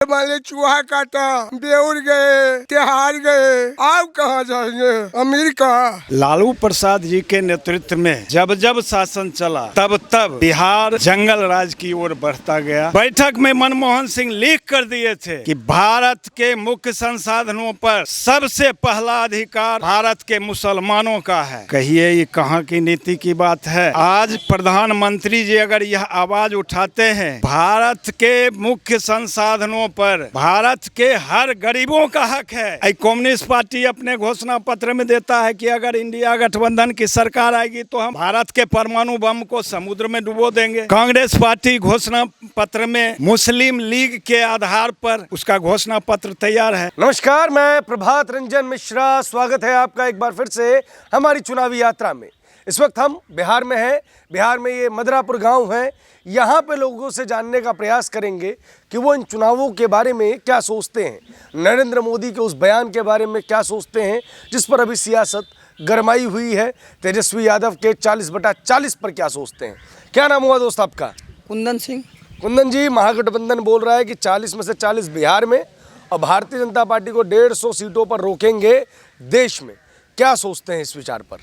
माले चूहा काटा, बेउर गए, तिहाड़ गए, आप कहाँ जाएंगे? अमेरिका। लालू प्रसाद जी के नेतृत्व में जब जब शासन चला तब तब बिहार जंगल राज की ओर बढ़ता गया। बैठक में मनमोहन सिंह लिख कर दिए थे कि भारत के मुख्य संसाधनों पर सबसे पहला अधिकार भारत के मुसलमानों का है। कहिए ये कहाँ की नीति की बात है? आज प्रधानमंत्री जी अगर यह आवाज उठाते हैं, भारत के मुख्य संसाधनों पर भारत के हर गरीबों का हक है। कम्युनिस्ट पार्टी अपने घोषणा पत्र में देता है कि अगर इंडिया गठबंधन की सरकार आएगी तो हम भारत के परमाणु बम को समुद्र में डुबो देंगे। कांग्रेस पार्टी घोषणा पत्र में मुस्लिम लीग के आधार पर उसका घोषणा पत्र तैयार है। नमस्कार, मैं प्रभात रंजन मिश्रा, स्वागत है आपका एक बार फिर से हमारी चुनावी यात्रा में। इस वक्त हम बिहार में हैं। बिहार में ये मदरापुर गांव है। यहाँ पे लोगों से जानने का प्रयास करेंगे कि वो इन चुनावों के बारे में क्या सोचते हैं, नरेंद्र मोदी के उस बयान के बारे में क्या सोचते हैं जिस पर अभी सियासत गरमाई हुई है। तेजस्वी यादव के 40/40 पर क्या सोचते हैं। क्या नाम हुआ दोस्त आपका? कुंदन सिंह। कुंदन जी, महागठबंधन बोल रहा है कि 40 में से 40 बिहार में और भारतीय जनता पार्टी को 150 सीटों पर रोकेंगे देश में। क्या सोचते हैं इस विचार पर?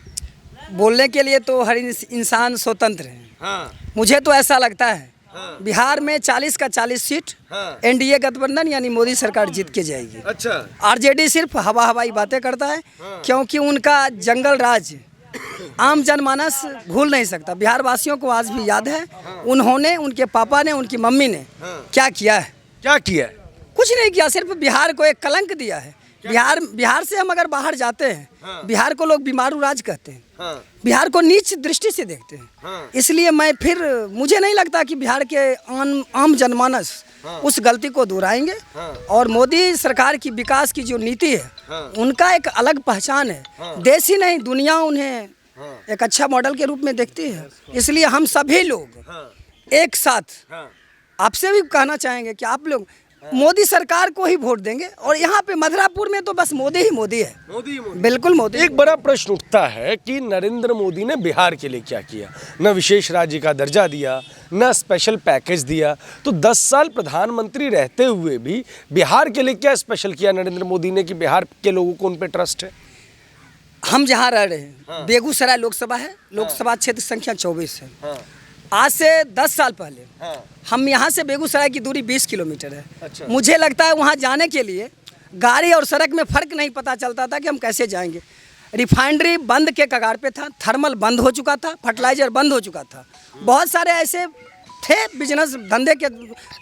बोलने के लिए तो हर इंसान स्वतंत्र है। हाँ। मुझे तो ऐसा लगता है हाँ। बिहार में 40 का 40 सीट हाँ। एनडीए गठबंधन यानी मोदी सरकार जीत के जाएगी। अच्छा। आरजेडी सिर्फ हवाई बातें करता है। हाँ। क्योंकि उनका जंगल राज आम जनमानस भूल नहीं सकता। बिहार वासियों को आज भी याद है। हाँ। उन्होंने, उनके पापा ने, उनकी मम्मी ने क्या किया है। क्या किया है? कुछ नहीं किया, सिर्फ बिहार को एक कलंक दिया है। बिहार से हम अगर बाहर जाते हैं, बिहार को लोग बीमारू राज कहते हैं। बिहार को नीच दृष्टि से देखते हैं। इसलिए मुझे नहीं लगता कि बिहार के आम जनमानस उस गलती को दोहराएंगे। और मोदी सरकार की विकास की जो नीति है, उनका एक अलग पहचान है। देश ही नहीं, दुनिया उन्हें एक अच्छा मॉडल के रूप में देखती है। इसलिए हम सभी लोग एक साथ आपसे भी कहना चाहेंगे कि आप लोग मोदी सरकार को ही वोट देंगे। और यहाँ पे मधुरापुर में तो बस मोदी ही मोदी है। मोदी बिल्कुल मोदी। एक बड़ा प्रश्न उठता है कि नरेंद्र मोदी ने बिहार के लिए क्या किया? न विशेष राज्य का दर्जा दिया, न स्पेशल पैकेज दिया। तो 10 साल प्रधानमंत्री रहते हुए भी बिहार के लिए क्या स्पेशल किया नरेंद्र मोदी ने कि बिहार के लोगों को उन पे ट्रस्ट है? हम जहाँ रह रहे हैं, बेगूसराय लोकसभा है। लोकसभा क्षेत्र संख्या 24 है। आज से 10 साल पहले हम यहाँ से बेगूसराय की दूरी 20 किलोमीटर है। अच्छा। मुझे लगता है वहाँ जाने के लिए गाड़ी और सड़क में फ़र्क नहीं पता चलता था कि हम कैसे जाएंगे। रिफाइनरी बंद के कगार पे था, थर्मल बंद हो चुका था, फर्टिलाइज़र बंद हो चुका था। बहुत सारे ऐसे थे बिजनेस धंधे के,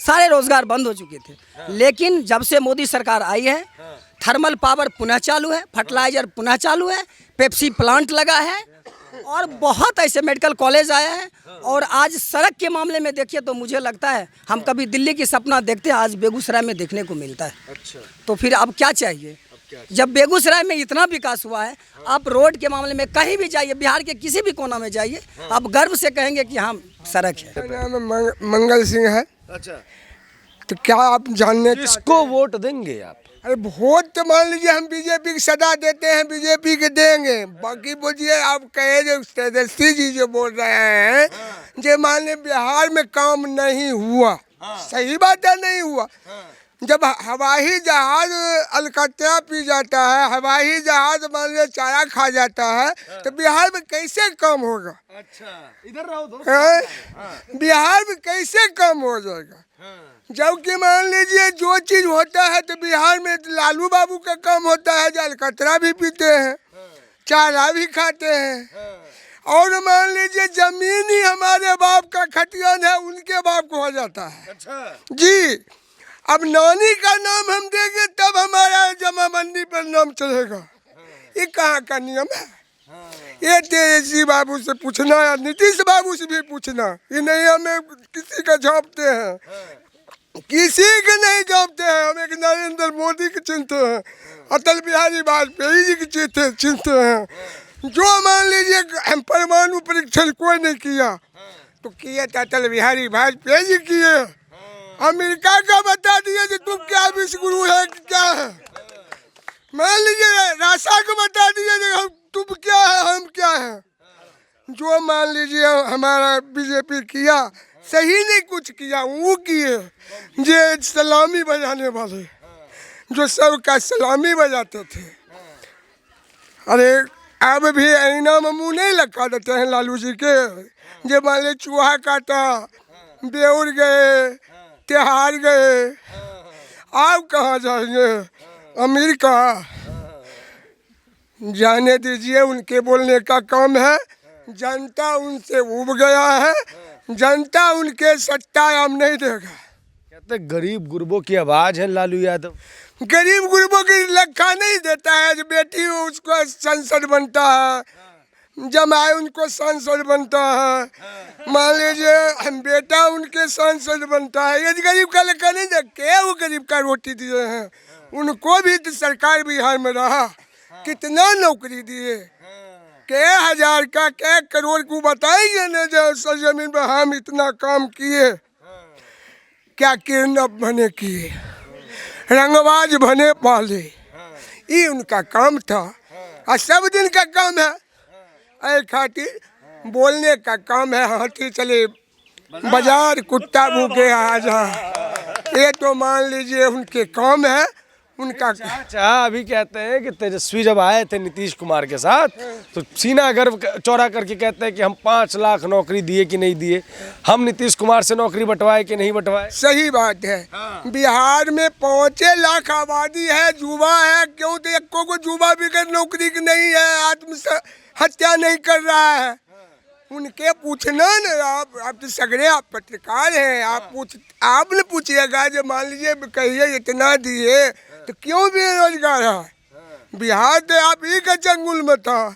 सारे रोज़गार बंद हो चुके थे। लेकिन जब से मोदी सरकार आई है, थर्मल पावर पुनः चालू है, फर्टिलाइज़र पुनः चालू है, पेप्सी प्लांट लगा है और बहुत ऐसे मेडिकल कॉलेज आए हैं। और आज सड़क के मामले में देखिए तो मुझे लगता है हम कभी दिल्ली की सपना देखते हैं, आज बेगूसराय में देखने को मिलता है। अच्छा। तो फिर अब क्या चाहिए? जब बेगूसराय में इतना विकास हुआ है, आप रोड के मामले में कहीं भी जाइए, बिहार के किसी भी कोना में जाइए, आप गर्व से कहेंगे कि हाँ सड़क है। मेरा नाम मंगल सिंह है। अच्छा। तो क्या आप जानने किसको वोट देंगे आप? अरे वोट तो मान लीजिए हम बीजेपी की सदा देते हैं, बीजेपी के देंगे। बाकी बोलिए आप कहे जो तेजस्वी जी जो बोल रहे हैं जो मान लीजिए बिहार में काम नहीं हुआ। सही बात है, नहीं हुआ। जब हवाई जहाज अलकतरा पी जाता है, हवाई जहाज मान लीजिए चारा खा जाता है, तो बिहार में कैसे काम होगा? अच्छा, इधर रहो दोस्त। बिहार में कैसे काम हो जाएगा? जबकि मान लीजिए जो चीज होता है तो बिहार में लालू बाबू का काम होता है, जो अलकतरा भी पीते हैं, चारा भी खाते हैं। और मान लीजिए जमीन ही हमारे बाप का खतियान है, उनके बाप को हो जाता है। अच्छा। जी, अब नानी का नाम हम देंगे तब हमारा जमाबंदी पर नाम चलेगा। ये कहाँ का नियम है? ये तेजस्वी बाबू से पूछना या नीतीश बाबू से भी पूछना। ये नहीं हमें किसी का झाँपते हैं, किसी के नहीं जानते हैं। हम एक नरेंद्र मोदी के चिंते हैं, अटल बिहारी वाजपेयी जी के चिंते हैं। जो मान लीजिए परमाणु परीक्षण कोई नहीं किया, तो किए तो अटल बिहारी वाजपेयी जी किए। अमेरिका का बता दिए कि तुम क्या विश्व गुरु है कि क्या है। मान लीजिए राशा को बता दिए कि हम तुम क्या है, हम क्या है। जो मान लीजिए हमारा बीजेपी किया, सही नहीं कुछ किया, वो किए जे सलामी बजाने वाले, जो सबका सलामी बजाते थे। अरे अब भी ऐना में मुँह नहीं लगा देते हैं लालू जी के, जे मान ली चूहा काटा, बेउर गए, तिहाड़ गए, आप कहाँ जाएंगे? अमेरिका जाने दीजिए, उनके बोलने का काम है। जनता उनसे उब गया है, जनता उनके सट्टा अब नहीं देगा। कहते गरीब गुरबों की आवाज है लालू यादव। गरीब गुरबों की लखा नहीं देता है, जो बेटी हो उसको सांसद बनता है, जमाए उनको सांसद बनता है, मान लीजिए हम बेटा उनके सांसद बनता है। यदि गरीब का लखा नहीं देखे, वो गरीब का रोटी दिए हैं, उनको भी तो सरकार बिहार में रहा, कितना नौकरी दिए, के हजार का के करोड़ को बताएंगे न, जो जमीन पर हम इतना काम किए, क्या किडनैप बने किए, रंगबाज बने पाले, ये उनका काम था। और सब दिन का काम है, ऐ खातिर बोलने का काम है। हाथी चले बाजार, कुत्ता भूखे आ जा, ये तो मान लीजिए उनके काम है, उनका। अच्छा, अभी कहते हैं कि तेजस्वी जब आए थे नीतीश कुमार के साथ, तो सीना गर्व चौड़ा करके कहते हैं कि हम 5 लाख नौकरी दिए कि नहीं दिए, हम नीतीश कुमार से नौकरी बंटवाए कि नहीं बंटवाए। सही बात है। बिहार में 5 लाख आबादी है, युवा है, क्यों तो एक को युवा बिगड़ नौकरी की नहीं है, आत्महत्या नहीं कर रहा है। उनके पूछना न, आप तो सगरे आप पत्रकार हैं, आपने पूछिएगा, जब मान लीजिए कहिए इतना दिए तो क्यों बेरोजगार है? बिहार तो आप ही का चंगुल में था।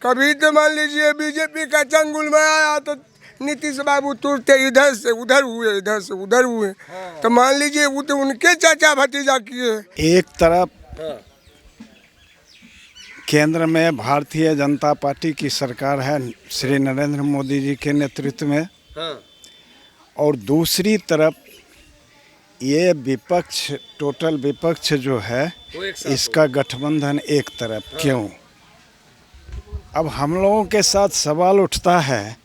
कभी तो मान लीजिए बीजेपी का चंगुल में आया तो नीतीश बाबू तुरते इधर से उधर हुए, इधर से उधर हुए, तो मान लीजिए वो तो उनके चाचा भतीजा किए। एक तरफ केंद्र में भारतीय जनता पार्टी की सरकार है श्री नरेंद्र मोदी जी के नेतृत्व में, और दूसरी तरफ ये विपक्ष, टोटल विपक्ष जो है, इसका गठबंधन एक तरफ। क्यों? अब हम लोगों के साथ सवाल उठता है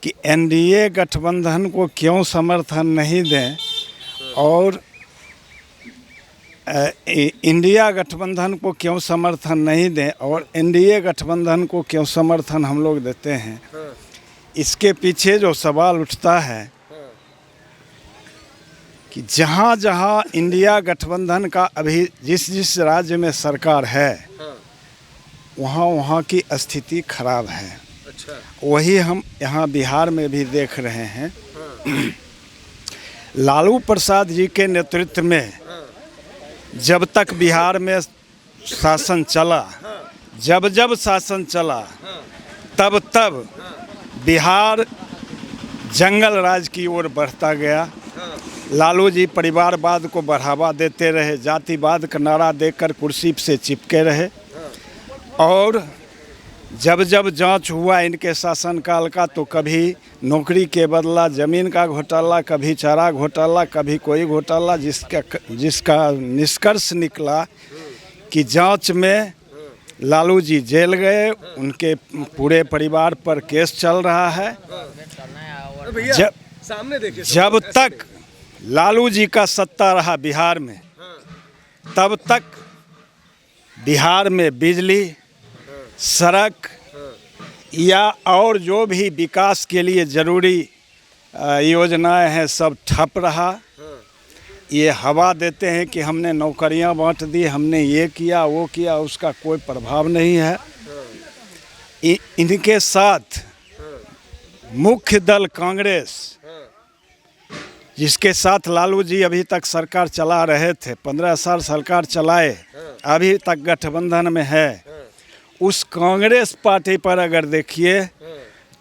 कि एनडीए गठबंधन को क्यों समर्थन नहीं दें, और इंडिया गठबंधन को क्यों समर्थन नहीं दें, और एनडीए गठबंधन को क्यों समर्थन हम लोग देते हैं। इसके पीछे जो सवाल उठता है कि जहाँ जहाँ इंडिया गठबंधन का अभी जिस राज्य में सरकार है, वहाँ वहाँ की स्थिति खराब है। अच्छा। वही हम यहाँ बिहार में भी देख रहे हैं। लालू प्रसाद जी के नेतृत्व में जब तक बिहार में शासन चला, जब जब शासन चला, तब तब बिहार जंगल राज की ओर बढ़ता गया। लालू जी परिवारवाद को बढ़ावा देते रहे, जातिवाद का नारा देकर कुर्सी से चिपके रहे, और जब जब जांच हुआ इनके शासनकाल का, तो कभी नौकरी के बदला ज़मीन का घोटाला, कभी चारा घोटाला, कभी कोई घोटाला, जिसका निष्कर्ष निकला कि जांच में लालू जी जेल गए, उनके पूरे परिवार पर केस चल रहा है। जब तक लालू जी का सत्ता रहा बिहार में, तब तक बिहार में बिजली, सड़क या और जो भी विकास के लिए ज़रूरी योजनाएं हैं, सब ठप रहा। ये हवा देते हैं कि हमने नौकरियां बांट दी, हमने ये किया वो किया, उसका कोई प्रभाव नहीं है। इनके साथ मुख्य दल कांग्रेस, जिसके साथ लालू जी अभी तक सरकार चला रहे थे, 15 साल सरकार चलाए, अभी तक गठबंधन में है, उस कांग्रेस पार्टी पर अगर देखिए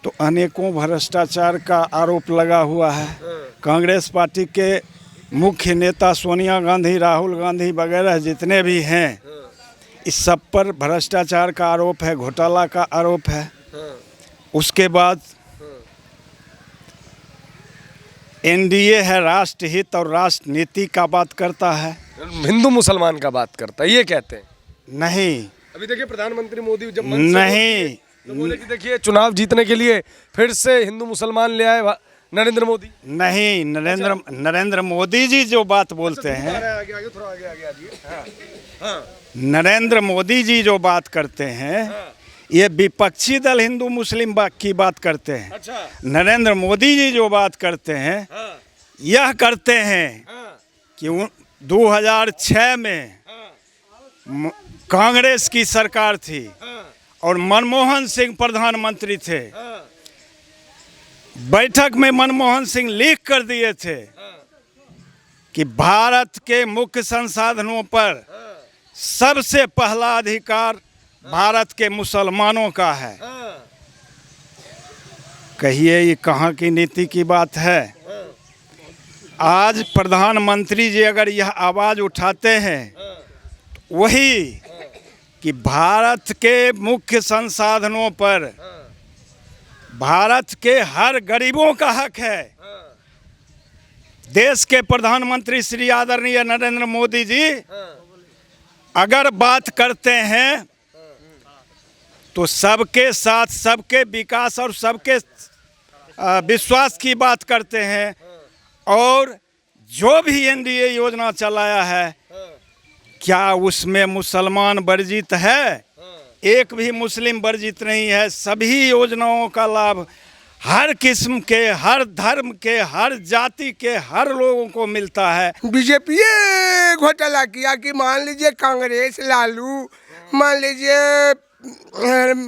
तो अनेकों भ्रष्टाचार का आरोप लगा हुआ है। कांग्रेस पार्टी के मुख्य नेता सोनिया गांधी, राहुल गांधी वगैरह जितने भी हैं, इस सब पर भ्रष्टाचार का आरोप है, घोटाला का आरोप है। उसके बाद एनडीए है, राष्ट्रहित और राष्ट्र नीति का बात करता है, हिंदू मुसलमान का बात करता है, ये कहते हैं। नहीं, अभी देखिए प्रधानमंत्री मोदी जब नहीं, तो बोले कि देखिए चुनाव जीतने के लिए फिर से हिंदू मुसलमान ले आए, नरेंद्र मोदी? नहीं, नरेंद्र मोदी जी जो बात बोलते हैं, आगे आगे थोड़ा आगे आगे आइए। हाँ नरेंद्र मोदी जी जो बात करते हैं, ये विपक्षी दल हिंदू मुस्लिम की बात करते हैं। अच्छा। नरेंद्र मोदी जी जो बात करते हैं, यह करते हैं कि 2006 में कांग्रेस की सरकार थी और मनमोहन सिंह प्रधानमंत्री थे। बैठक में मनमोहन सिंह लिख कर दिए थे कि भारत के मुख्य संसाधनों पर सबसे पहला अधिकार भारत के मुसलमानों का है। कहिए ये कहाँ की नीति की बात है? आज प्रधानमंत्री जी अगर यह आवाज़ उठाते हैं, वही कि भारत के मुख्य संसाधनों पर भारत के हर गरीबों का हक है। देश के प्रधानमंत्री श्री आदरणीय नरेंद्र मोदी जी अगर बात करते हैं तो सबके साथ सबके विकास और सबके विश्वास की बात करते हैं। और जो भी एनडीए योजना चलाया है, क्या उसमें मुसलमान वर्जित है? एक भी मुस्लिम वर्जित नहीं है। सभी योजनाओं का लाभ हर किस्म के, हर धर्म के, हर जाति के, हर लोगों को मिलता है। बीजेपी ये घोटाला किया कि मान लीजिए कांग्रेस, लालू, मान लीजिए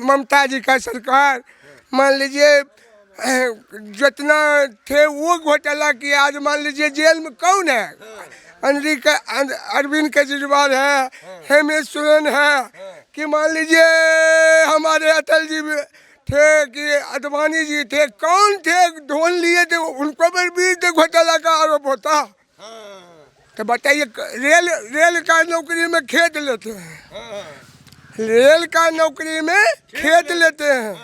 ममता जी का सरकार, मान लीजिए जितना थे वो घोटाला किया। आज मान लीजिए जेल में कौन है? अरविंद केजरीवाल है, हेमंत सोरेन है, कि मान लीजिए हमारे अटल जी थे, कि अडवाणी जी थे, कौन थे ढोल लिए थे, उनको पर भी तो घोटाला का आरोप होता। तो बताइए, रेल का नौकरी में खेत लेते हैं, रेल का नौकरी में खेत लेते हैं,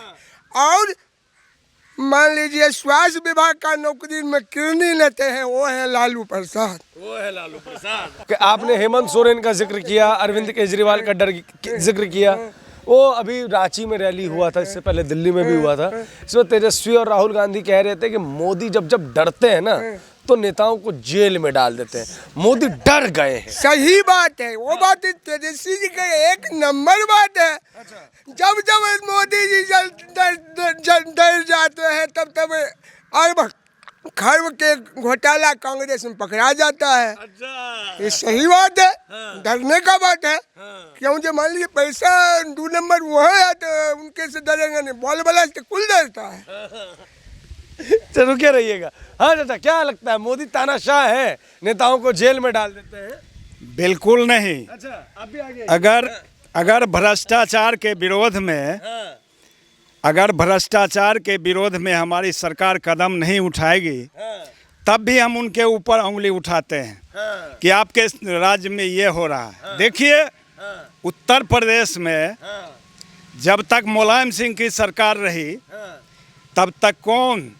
और मान लीजिए स्वास्थ्य विभाग का नौकरी में किरनी लेते हैं, वो है लालू प्रसाद। कि आपने हेमंत सोरेन का जिक्र किया, अरविंद केजरीवाल का जिक्र किया। वो अभी रांची में रैली हुआ था, इससे पहले दिल्ली में भी हुआ था। इसमें तेजस्वी और राहुल गांधी कह रहे थे कि मोदी जब डरते हैं ना तो नेताओं को जेल में डाल देते हैं। मोदी डर गए हैं। सही बात है, वो बात तेजस्वी जी का एक नंबर बात है। जब मोदी जी डर जाते हैं तब अरब खर्ब के घोटाला कांग्रेस में पकड़ा जाता है। ये सही बात है, डरने का बात है। क्यों? जो मान लीजिए पैसा 2 नंबर वहाँ है तो उनके से डरेंगे नहीं, बॉल वाला से कुल डरता है। चलो क्या रहिएगा। हाँ चाचा, क्या लगता है मोदी तानाशाह है, नेताओं को जेल में डाल देते हैं? बिल्कुल नहीं। अच्छा, आप भी आगे। अगर भ्रष्टाचार के विरोध में अगर भ्रष्टाचार के विरोध में हमारी सरकार कदम नहीं उठाएगी, तब भी हम उनके ऊपर उंगली उठाते हैं कि आपके राज्य में ये हो रहा है। देखिए, उत्तर प्रदेश में जब तक मुलायम सिंह की सरकार रही, तब तक कौन?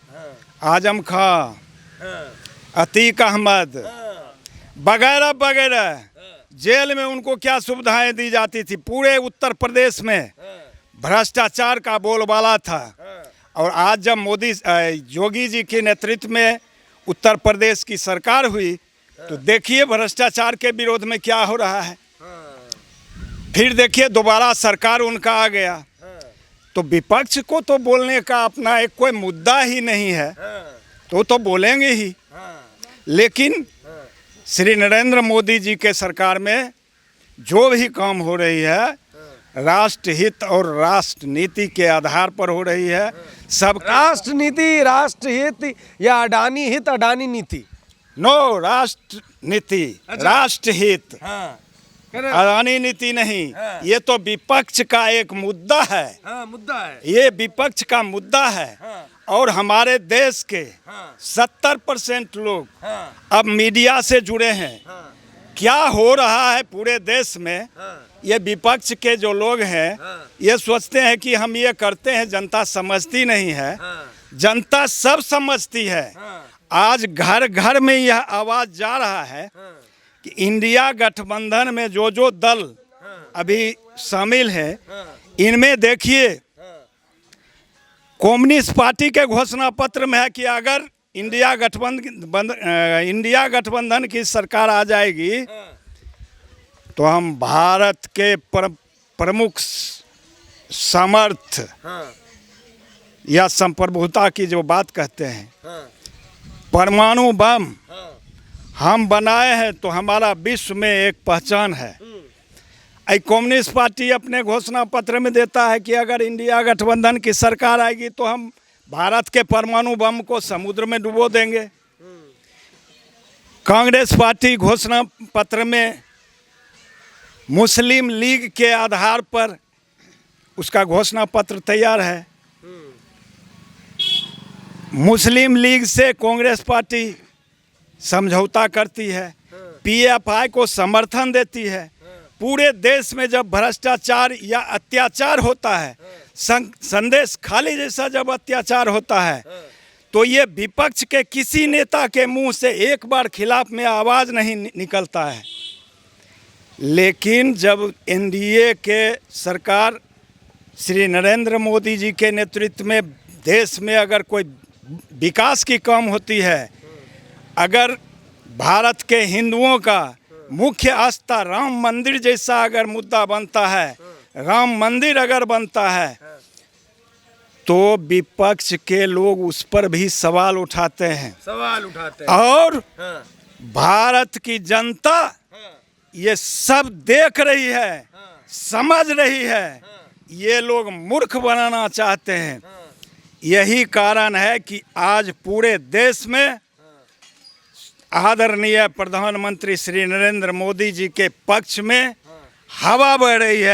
आजम खां, अतीक अहमद वगैरह वगैरह, जेल में उनको क्या सुविधाएं दी जाती थी। पूरे उत्तर प्रदेश में भ्रष्टाचार का बोलबाला था। और आज जब योगी जी के नेतृत्व में उत्तर प्रदेश की सरकार हुई, तो देखिए भ्रष्टाचार के विरोध में क्या हो रहा है। फिर देखिए दोबारा सरकार उनका आ गया, तो विपक्ष को तो बोलने का अपना एक कोई मुद्दा ही नहीं है, तो बोलेंगे ही। लेकिन श्री नरेंद्र मोदी जी के सरकार में जो भी काम हो रही है, राष्ट्रहित और राष्ट्रनीति के आधार पर हो रही है। सब राष्ट्रनीति, राष्ट्रहित या अडानी हित, अडानी नीति? नो, राष्ट्रनीति, राष्ट्रहित, अडानी नीति नहीं। ये तो विपक्ष का एक मुद्दा है। मुद्दा है, ये विपक्ष का मुद्दा है। और हमारे देश के 70% लोग अब मीडिया से जुड़े हैं। क्या हो रहा है पूरे देश में, ये विपक्ष के जो लोग हैं, ये सोचते हैं कि हम ये करते हैं, जनता समझती नहीं है। जनता सब समझती है। आज घर घर में यह आवाज जा रहा है कि इंडिया गठबंधन में जो दल अभी शामिल है, इनमें देखिए कम्युनिस्ट पार्टी के घोषणा पत्र में है कि अगर इंडिया गठबंधन की सरकार आ जाएगी तो हम भारत के प्रमुख सामर्थ्य या संप्रभुता की जो बात कहते हैं, परमाणु बम हम बनाए हैं तो हमारा विश्व में एक पहचान है। कम्युनिस्ट पार्टी अपने घोषणा पत्र में देता है कि अगर इंडिया गठबंधन की सरकार आएगी तो हम भारत के परमाणु बम को समुद्र में डुबो देंगे। कांग्रेस पार्टी घोषणा पत्र में मुस्लिम लीग के आधार पर उसका घोषणा पत्र तैयार है। मुस्लिम लीग से कांग्रेस पार्टी समझौता करती है, पीएफआई को समर्थन देती है। पूरे देश में जब भ्रष्टाचार या अत्याचार होता है, संदेश खाली जैसा जब अत्याचार होता है, तो ये विपक्ष के किसी नेता के मुंह से एक बार खिलाफ में आवाज़ नहीं निकलता है। लेकिन जब एनडीए के सरकार श्री नरेंद्र मोदी जी के नेतृत्व में देश में अगर कोई विकास की काम होती है, अगर भारत के हिंदुओं का मुख्य आस्था राम मंदिर जैसा अगर मुद्दा बनता है, राम मंदिर अगर बनता है, तो विपक्ष के लोग उस पर भी सवाल उठाते हैं। और भारत की जनता ये सब देख रही है, समझ रही है, ये लोग मूर्ख बनाना चाहते हैं। यही कारण है कि आज पूरे देश में आदरणीय प्रधानमंत्री श्री नरेंद्र मोदी जी के पक्ष में हवा बह रही है।